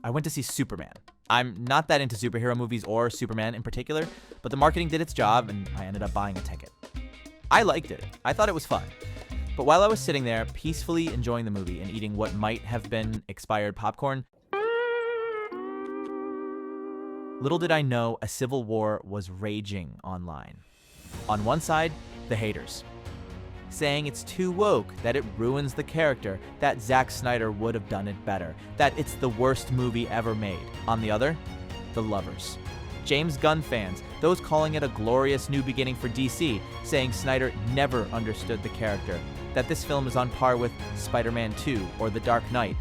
I went to see Superman. I'm not that into superhero movies or Superman in particular, but the marketing did its job and I ended up buying a ticket. I liked it. I thought it was fun. But while I was sitting there peacefully enjoying the movie and eating what might have been expired popcorn, little did I know a civil war was raging online. On one side, the haters, saying it's too woke, that it ruins the character, that Zack Snyder would have done it better, that it's the worst movie ever made. On the other, the lovers. James Gunn fans, those calling it a glorious new beginning for DC, saying Snyder never understood the character, that this film is on par with Spider-Man 2 or The Dark Knight.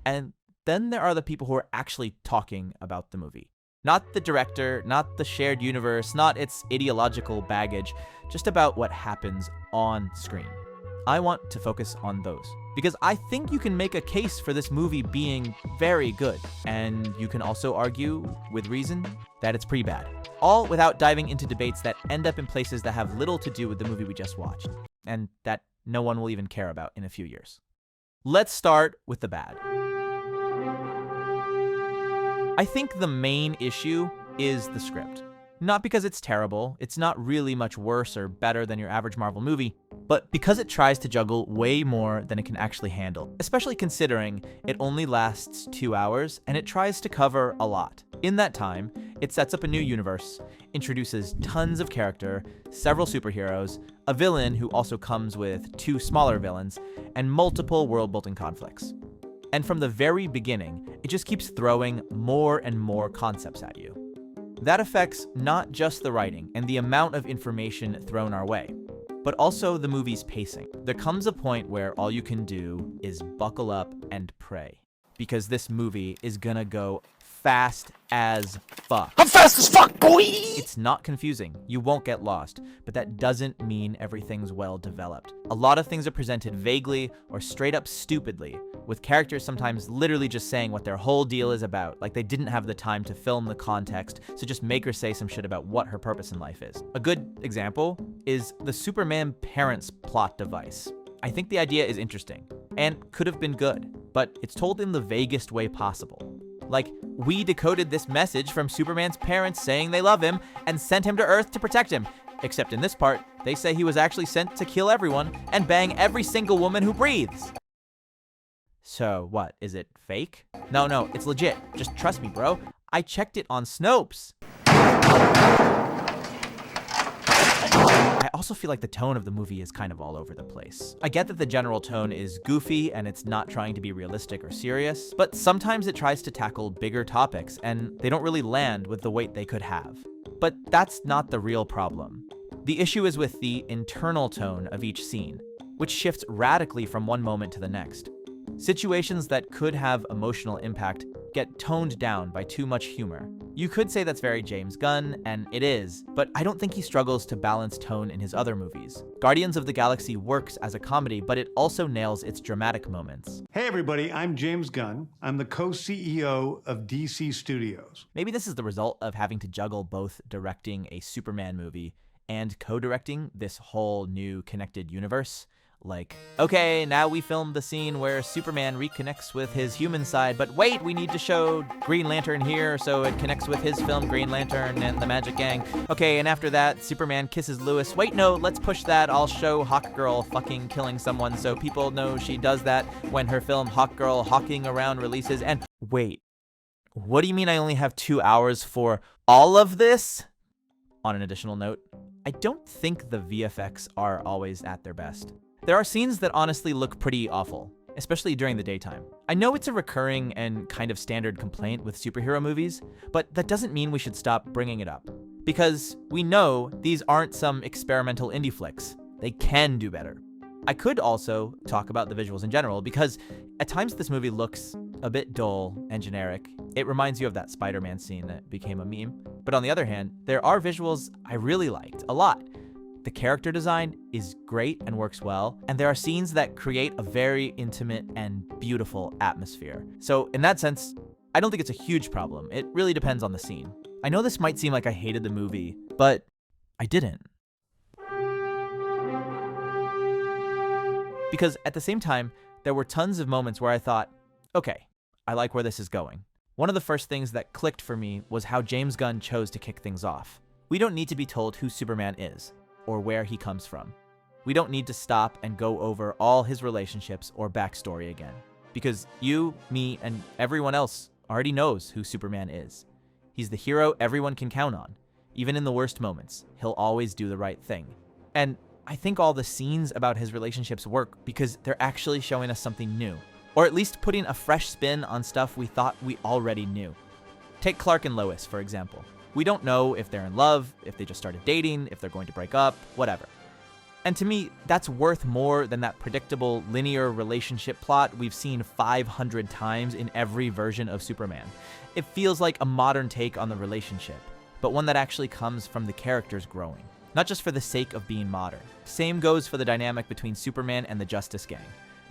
And then there are the people who are actually talking about the movie. Not the director, not the shared universe, not its ideological baggage, just about what happens on screen. I want to focus on those, because I think you can make a case for this movie being very good, and you can also argue, with reason, that it's pretty bad. All without diving into debates that end up in places that have little to do with the movie we just watched, and that no one will even care about in a few years. Let's start with the bad. I think the main issue is the script. Not because it's terrible, it's not really much worse or better than your average Marvel movie, but because it tries to juggle way more than it can actually handle, especially considering it only lasts 2 hours and it tries to cover a lot. In that time, it sets up a new universe, introduces tons of character, several superheroes, a villain who also comes with 2 smaller villains, and multiple world-building conflicts. And from the very beginning, it just keeps throwing more and more concepts at you. That affects not just the writing and the amount of information thrown our way, but also the movie's pacing. There comes a point where all you can do is buckle up and pray, because this movie is gonna go fast as fuck. I'm fast as fuck, boy! It's not confusing, you won't get lost, but that doesn't mean everything's well developed. A lot of things are presented vaguely or straight up stupidly, with characters sometimes literally just saying what their whole deal is about, like they didn't have the time to film the context, so just make her say some shit about what her purpose in life is. A good example is the Superman parents plot device. I think the idea is interesting, and could have been good, but it's told in the vaguest way possible. Like, we decoded this message from Superman's parents saying they love him and sent him to Earth to protect him. Except in this part, they say he was actually sent to kill everyone and bang every single woman who breathes. So what, is it fake? No, it's legit. Just trust me, bro. I checked it on Snopes. I also feel like the tone of the movie is kind of all over the place. I get that the general tone is goofy and it's not trying to be realistic or serious, but sometimes it tries to tackle bigger topics and they don't really land with the weight they could have. But that's not the real problem. The issue is with the internal tone of each scene, which shifts radically from one moment to the next. Situations that could have emotional impact get toned down by too much humor. You could say that's very James Gunn, and it is, but I don't think he struggles to balance tone in his other movies. Guardians of the Galaxy works as a comedy, but it also nails its dramatic moments. Hey everybody, I'm James Gunn. I'm the co-CEO of DC Studios. Maybe this is the result of having to juggle both directing a Superman movie and co-directing this whole new connected universe. Like, okay, now we filmed the scene where Superman reconnects with his human side, but wait, we need to show Green Lantern here so it connects with his film Green Lantern and the Magic Gang. Okay, and after that, Superman kisses Lois. Wait, no, let's push that. I'll show Hawkgirl fucking killing someone so people know she does that when her film Hawkgirl Hawking Around releases. And wait, what do you mean I only have 2 hours for all of this? On an additional note, I don't think the VFX are always at their best. There are scenes that honestly look pretty awful, especially during the daytime. I know it's a recurring and kind of standard complaint with superhero movies, but that doesn't mean we should stop bringing it up. Because we know these aren't some experimental indie flicks. They can do better. I could also talk about the visuals in general, because at times this movie looks a bit dull and generic. It reminds you of that Spider-Man scene that became a meme. But on the other hand, there are visuals I really liked a lot. The character design is great and works well, and there are scenes that create a very intimate and beautiful atmosphere. So in that sense, I don't think it's a huge problem. It really depends on the scene. I know this might seem like I hated the movie, but I didn't. Because at the same time, there were tons of moments where I thought, okay, I like where this is going. One of the first things that clicked for me was how James Gunn chose to kick things off. We don't need to be told who Superman is, or where he comes from. We don't need to stop and go over all his relationships or backstory again. Because you, me, and everyone else already knows who Superman is. He's the hero everyone can count on. Even in the worst moments, he'll always do the right thing. And I think all the scenes about his relationships work because they're actually showing us something new. Or at least putting a fresh spin on stuff we thought we already knew. Take Clark and Lois, for example. We don't know if they're in love, if they just started dating, if they're going to break up, whatever. And to me, that's worth more than that predictable linear relationship plot we've seen 500 times in every version of Superman. It feels like a modern take on the relationship, but one that actually comes from the characters growing, not just for the sake of being modern. Same goes for the dynamic between Superman and the Justice Gang.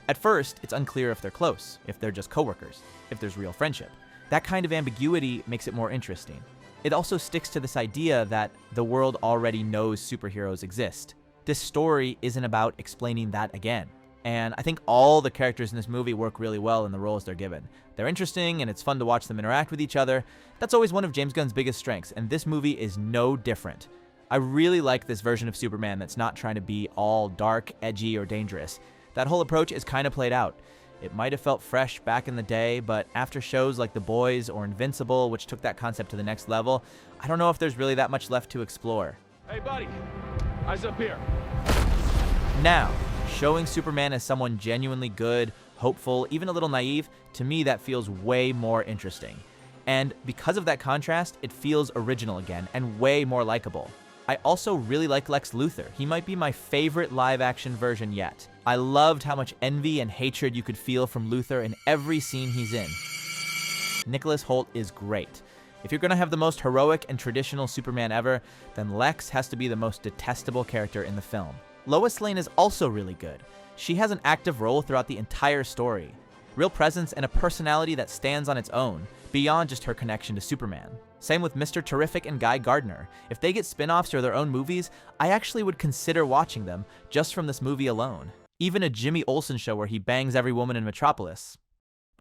At first, it's unclear if they're close, if they're just coworkers, if there's real friendship. That kind of ambiguity makes it more interesting. It also sticks to this idea that the world already knows superheroes exist. This story isn't about explaining that again. And I think all the characters in this movie work really well in the roles they're given. They're interesting and it's fun to watch them interact with each other. That's always one of James Gunn's biggest strengths, and this movie is no different. I really like this version of Superman that's not trying to be all dark, edgy, or dangerous. That whole approach is kind of played out. It might have felt fresh back in the day, but after shows like The Boys or Invincible, which took that concept to the next level, I don't know if there's really that much left to explore. Hey buddy, eyes up here. Now, showing Superman as someone genuinely good, hopeful, even a little naive, to me that feels way more interesting. And because of that contrast, it feels original again and way more likable. I also really like Lex Luthor. He might be my favorite live-action version yet. I loved how much envy and hatred you could feel from Luthor in every scene he's in. Nicholas Hoult is great. If you're gonna have the most heroic and traditional Superman ever, then Lex has to be the most detestable character in the film. Lois Lane is also really good. She has an active role throughout the entire story. Real presence and a personality that stands on its own, beyond just her connection to Superman. Same with Mr. Terrific and Guy Gardner. If they get spin-offs or their own movies, I actually would consider watching them just from this movie alone. Even a Jimmy Olsen show where he bangs every woman in Metropolis.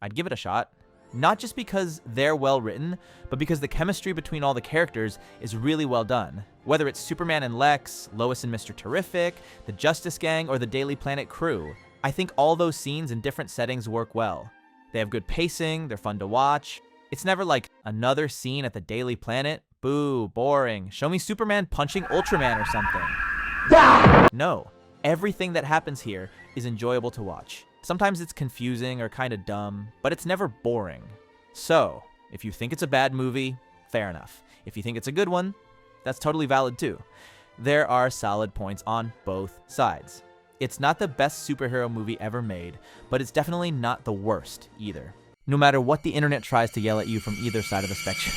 I'd give it a shot. Not just because they're well written, but because the chemistry between all the characters is really well done. Whether it's Superman and Lex, Lois and Mr. Terrific, the Justice Gang, or the Daily Planet crew, I think all those scenes in different settings work well. They have good pacing, they're fun to watch. It's never like another scene at the Daily Planet. Boo, boring. Show me Superman punching Ultraman or something. No, everything that happens here is enjoyable to watch. Sometimes it's confusing or kind of dumb, but it's never boring. So, if you think it's a bad movie, fair enough. If you think it's a good one, that's totally valid too. There are solid points on both sides. It's not the best superhero movie ever made, but it's definitely not the worst either. No matter what the internet tries to yell at you from either side of the spectrum.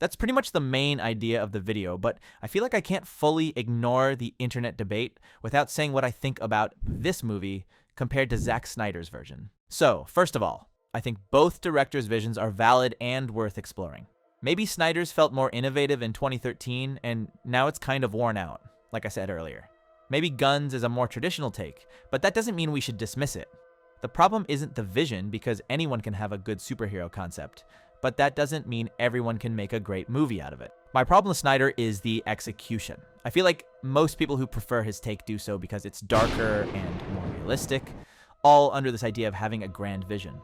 That's pretty much the main idea of the video, but I feel like I can't fully ignore the internet debate without saying what I think about this movie compared to Zack Snyder's version. So, first of all, I think both directors' visions are valid and worth exploring. Maybe Snyder's felt more innovative in 2013, and now it's kind of worn out, like I said earlier. Maybe Gunn's is a more traditional take, but that doesn't mean we should dismiss it. The problem isn't the vision, because anyone can have a good superhero concept, but that doesn't mean everyone can make a great movie out of it. My problem with Snyder is the execution. I feel like most people who prefer his take do so because it's darker and more realistic, all under this idea of having a grand vision.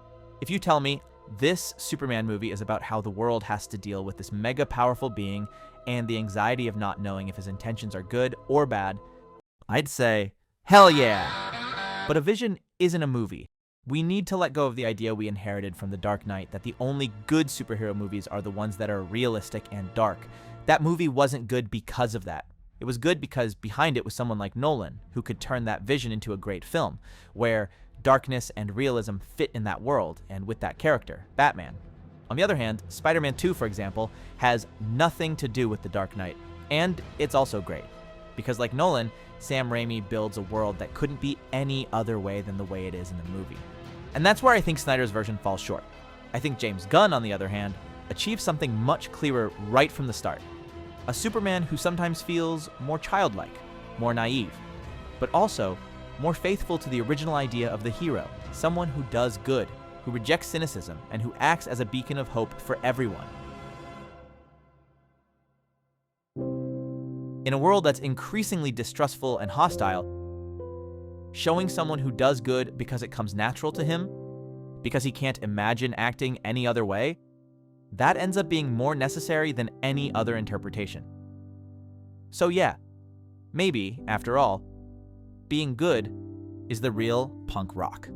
If you tell me this Superman movie is about how the world has to deal with this mega powerful being and the anxiety of not knowing if his intentions are good or bad, I'd say, hell yeah! But a vision isn't a movie. We need to let go of the idea we inherited from The Dark Knight that the only good superhero movies are the ones that are realistic and dark. That movie wasn't good because of that. It was good because behind it was someone like Nolan, who could turn that vision into a great film, where darkness and realism fit in that world and with that character, Batman. On the other hand, Spider-Man 2, for example, has nothing to do with The Dark Knight, and it's also great. Because like Nolan, Sam Raimi builds a world that couldn't be any other way than the way it is in the movie. And that's where I think Snyder's version falls short. I think James Gunn, on the other hand, achieves something much clearer right from the start. A Superman who sometimes feels more childlike, more naive, but also more faithful to the original idea of the hero, someone who does good, who rejects cynicism and who acts as a beacon of hope for everyone. In a world that's increasingly distrustful and hostile, showing someone who does good because it comes natural to him, because he can't imagine acting any other way, that ends up being more necessary than any other interpretation. So yeah, maybe, after all, being good is the real punk rock.